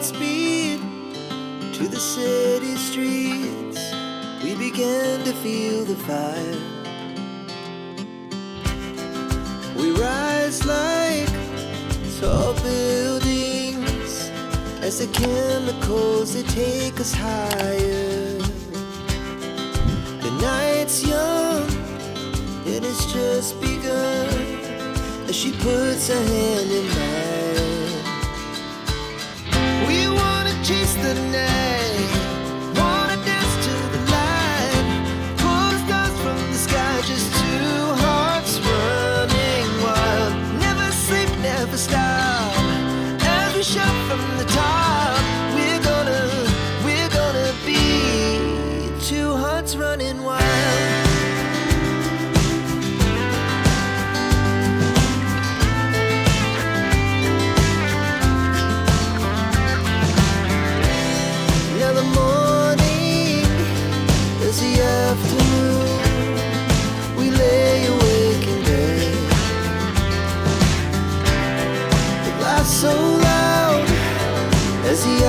speed to the city streets. We began to feel the fire. We rise like tall buildings as the chemicals, they take us higher. The night's young and it's just begun as she puts her hand in mine. We wanna chase the night, wanna dance to the light, pull the stars from the sky, just two hearts running wild. Never sleep, never stop, as we shout from the top. We're gonna be two hearts running wild. We lay awake in bed. It laughs so loud as the